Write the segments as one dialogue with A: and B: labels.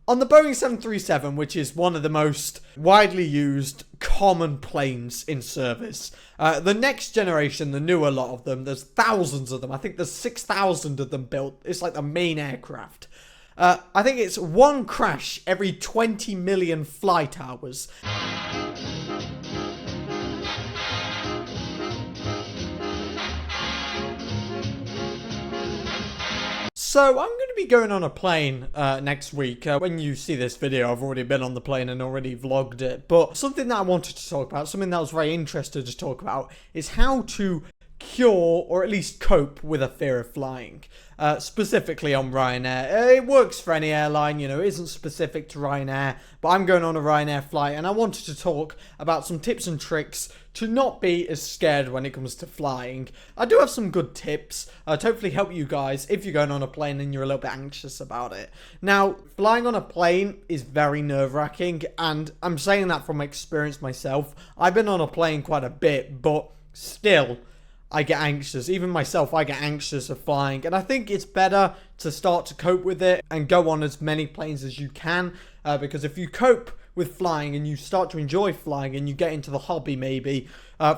A: On the Boeing 737, which is one of the most widely used common planes in service, the next generation, the newer lot of them, there's thousands of them. I think there's 6,000 of them built. It's like the main aircraft. I think it's one crash every 20 million flight hours. So I'm going to be going on a plane next week. When you see this video, I've already been on the plane and already vlogged it. But something that I wanted to talk about, something that I was very interested to talk about, is how to cure or at least cope with a fear of flying. Specifically on Ryanair. It works for any airline, you know, it isn't specific to Ryanair, but I'm going on a Ryanair flight and I wanted to talk about some tips and tricks to not be as scared when it comes to flying. I do have some good tips to hopefully help you guys if you're going on a plane and you're a little bit anxious about it. Now, flying on a plane is very nerve-wracking, and I'm saying that from experience myself. I've been on a plane quite a bit, but still, I get anxious. Even myself, I get anxious of flying. And I think it's better to start to cope with it and go on as many planes as you can. Because if you cope with flying and you start to enjoy flying and you get into the hobby maybe,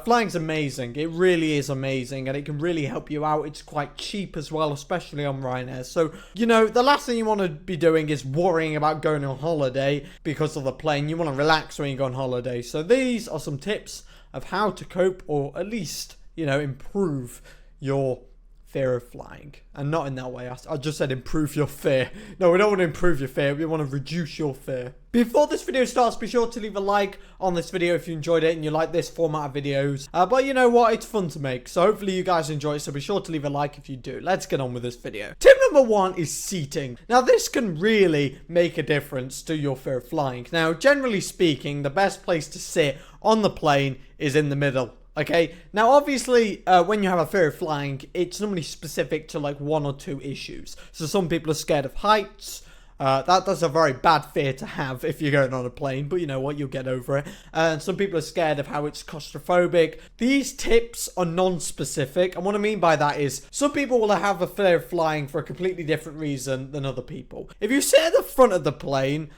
A: flying's amazing. It really is amazing and it can really help you out. It's quite cheap as well, especially on Ryanair. So, you know, the last thing you want to be doing is worrying about going on holiday because of the plane. You want to relax when you go on holiday. So these are some tips of how to cope, or at least, you know, improve your fear of flying. And not in that way. I just said improve your fear. No, we don't want to improve your fear. We want to reduce your fear. Before this video starts, be sure to leave a like on this video if you enjoyed it and you like this format of videos. But you know what? It's fun to make. So hopefully you guys enjoy it. So be sure to leave a like if you do. Let's get on with this video. Tip number 1 is seating. Now this can really make a difference to your fear of flying. Now, generally speaking, the best place to sit on the plane is in the middle. Okay, now obviously when you have a fear of flying, it's normally specific to like 1 or 2 issues. So some people are scared of heights. That's a very bad fear to have if you're going on a plane, but you know what, you'll get over it. And some people are scared of how it's claustrophobic. These tips are non-specific, and what I mean by that is some people will have a fear of flying for a completely different reason than other people. If you sit at the front of the plane,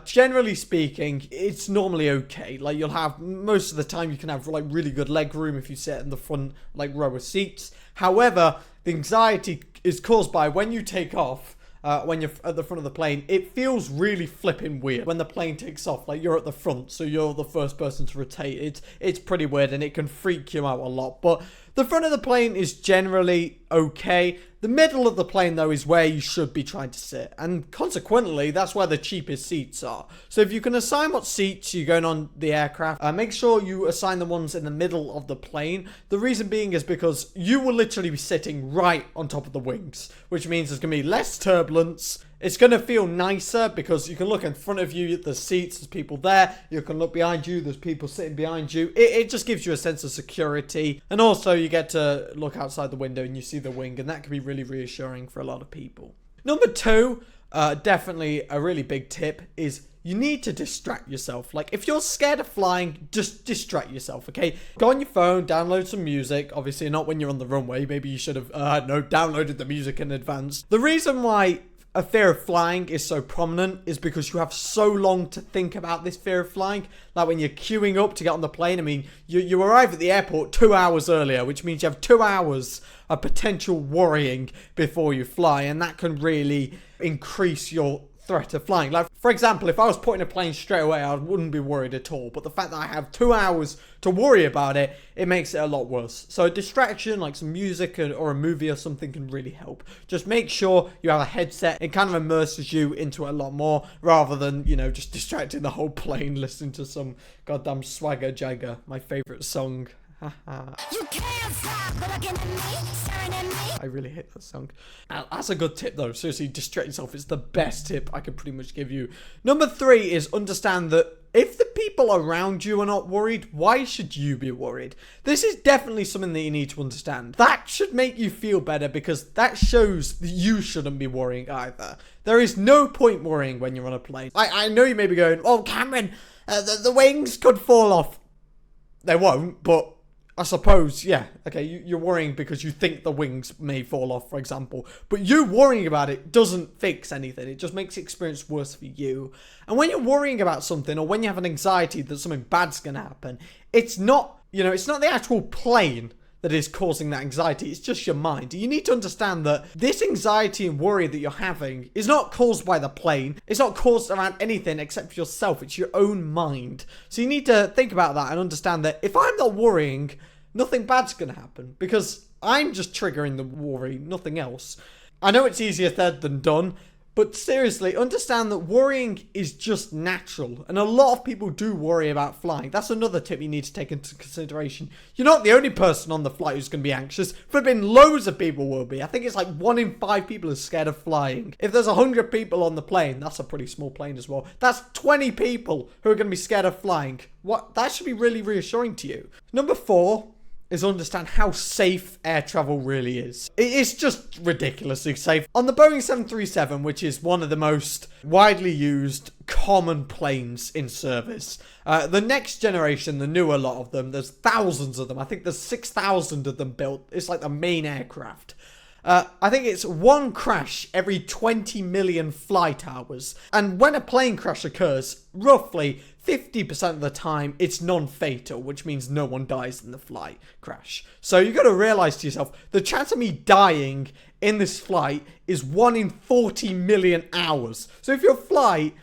A: generally speaking, it's normally okay. Like, you'll have, most of the time you can have like really good leg room if you sit in the front like row of seats. However, the anxiety is caused by when you take off. When you're at the front of the plane, it feels really flipping weird when the plane takes off. Like, you're at the front, so you're the first person to rotate. It's pretty weird and it can freak you out a lot. But the front of the plane is generally okay. The middle of the plane, though, is where you should be trying to sit. And consequently, that's where the cheapest seats are. So if you can assign what seats you're going on the aircraft, make sure you assign the ones in the middle of the plane. The reason being is because you will literally be sitting right on top of the wings, which means there's going to be less turbulence. It's going to feel nicer because you can look in front of you at the seats, there's people there. You can look behind you, there's people sitting behind you. It just gives you a sense of security. And also you get to look outside the window and you see the wing, and that can be really reassuring for a lot of people. Number 2, definitely a really big tip, is you need to distract yourself. Like, if you're scared of flying, just distract yourself, okay? Go on your phone, download some music. Obviously not when you're on the runway. Maybe you should have, downloaded the music in advance. The reason why a fear of flying is so prominent is because you have so long to think about this fear of flying. Like, when you're queuing up to get on the plane, I mean, you arrive at the airport 2 hours earlier, which means you have 2 hours of potential worrying before you fly, and that can really increase your threat of flying. Like, for example, if I was put in a plane straight away, I wouldn't be worried at all. But the fact that I have 2 hours to worry about it, it makes it a lot worse. So a distraction like some music or a movie or something can really help. Just make sure you have a headset. It kind of immerses you into it a lot more, rather than, you know, just distracting the whole plane listening to some goddamn Swagger Jagger, my favorite song. You can't stop looking at me, staring at me. I really hate that song. That's a good tip though. Seriously, distract yourself. It's the best tip I could pretty much give you. Number 3 is understand that if the people around you are not worried, why should you be worried? This is definitely something that you need to understand. That should make you feel better, because that shows that you shouldn't be worrying either. There is no point worrying when you're on a plane. I know you may be going, oh, Cameron, the wings could fall off. They won't, but I suppose, yeah, okay, you're worrying because you think the wings may fall off, for example. But you worrying about it doesn't fix anything. It just makes the experience worse for you. And when you're worrying about something, or when you have an anxiety that something bad's going to happen, it's not, it's not the actual plane that is causing that anxiety. It's just your mind. You need to understand that this anxiety and worry that you're having is not caused by the plane. It's not caused around anything except for yourself. It's your own mind. So you need to think about that and understand that if I'm not worrying, nothing bad's going to happen because I'm just triggering the worry, nothing else. I know it's easier said than done, but seriously, understand that worrying is just natural. And a lot of people do worry about flying. That's another tip you need to take into consideration. You're not the only person on the flight who's going to be anxious. Flipping loads of people will be. I think it's like 1 in 5 people are scared of flying. If there's 100 people on the plane, that's a pretty small plane as well. That's 20 people who are going to be scared of flying. That should be really reassuring to you. Number 4 is understand how safe air travel really is. It's just ridiculously safe. On the Boeing 737, which is one of the most widely used common planes in service, the next generation, the newer lot of them, there's thousands of them. I think there's 6,000 of them built. It's like the main aircraft. I think it's one crash every 20 million flight hours. And when a plane crash occurs, roughly 50% of the time, it's non-fatal, which means no one dies in the flight crash. So you got to realize to yourself, the chance of me dying in this flight is 1 in 40 million hours. So if your flight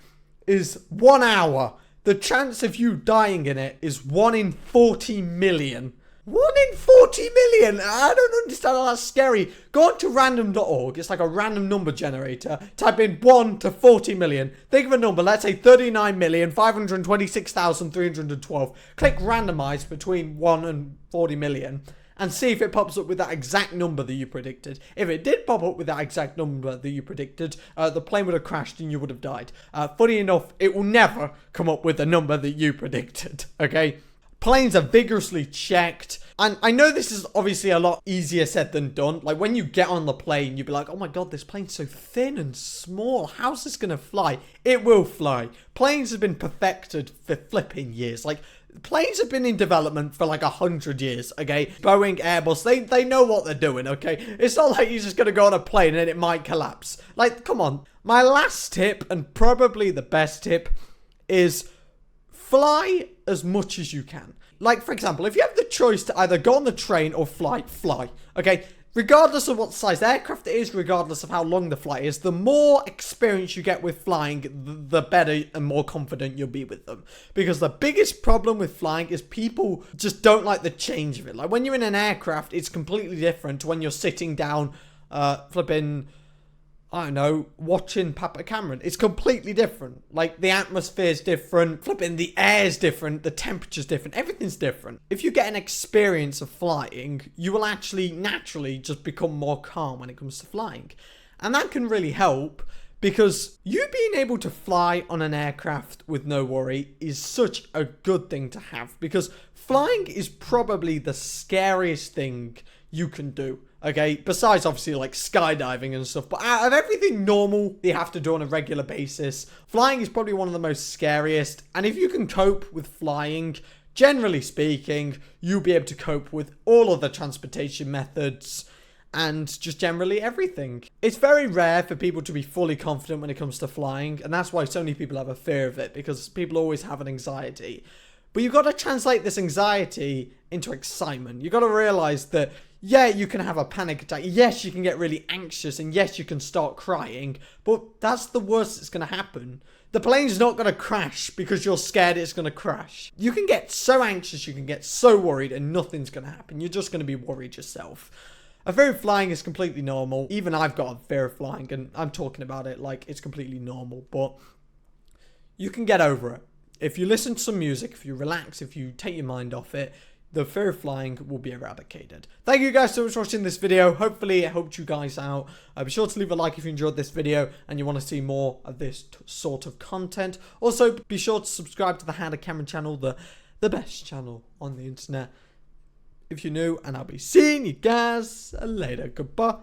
A: is 1 hour, the chance of you dying in it is 1 in 40 million. 1 in 40 million? I don't understand how that's scary. Go on to random.org. It's like a random number generator. Type in 1 to 40 million. Think of a number. Let's say 39,526,312. Click randomize between 1 and 40 million. And see if it pops up with that exact number that you predicted. If it did pop up with that exact number that you predicted, the plane would have crashed and you would have died. Funny enough, it will never come up with the number that you predicted. Okay? Planes are vigorously checked. And I know this is obviously a lot easier said than done. Like when you get on the plane, you'll be like, oh my God, this plane's so thin and small. How's this going to fly? It will fly. Planes have been perfected for flipping years. Like planes have been in development for like 100 years, okay? Boeing, Airbus, they know what they're doing, okay? It's not like you're just going to go on a plane and it might collapse. Like, come on. My last tip, and probably the best tip, is fly as much as you can. Like, for example, if you have the choice to either go on the train or fly, okay? Regardless of what size aircraft it is, regardless of how long the flight is, the more experience you get with flying, the better and more confident you'll be with them. Because the biggest problem with flying is people just don't like the change of it. Like, when you're in an aircraft, it's completely different to when you're sitting down, flipping, I don't know, watching HowToCameron. It's completely different. Like, the atmosphere's different, flipping the air's different, the temperature's different, everything's different. If you get an experience of flying, you will actually naturally just become more calm when it comes to flying. And that can really help because you being able to fly on an aircraft with no worry is such a good thing to have because flying is probably the scariest thing you can do. Okay, besides obviously like skydiving and stuff, but out of everything normal you have to do on a regular basis, flying is probably one of the most scariest. And if you can cope with flying, generally speaking, you'll be able to cope with all other transportation methods and just generally everything. It's very rare for people to be fully confident when it comes to flying, and that's why so many people have a fear of it, because people always have an anxiety. But you've got to translate this anxiety into excitement. You've got to realize that, yeah, you can have a panic attack. Yes, you can get really anxious. And yes, you can start crying. But that's the worst that's going to happen. The plane's not going to crash because you're scared it's going to crash. You can get so anxious, you can get so worried, and nothing's going to happen. You're just going to be worried yourself. A fear of flying is completely normal. Even I've got a fear of flying, and I'm talking about it like it's completely normal. But you can get over it. If you listen to some music, if you relax, if you take your mind off it, the fear of flying will be eradicated. Thank you guys so much for watching this video. Hopefully it helped you guys out. Be sure to leave a like if you enjoyed this video and you want to see more of this sort of content. Also, be sure to subscribe to the HowToCameron channel, the best channel on the internet, if you're new. And I'll be seeing you guys later. Goodbye.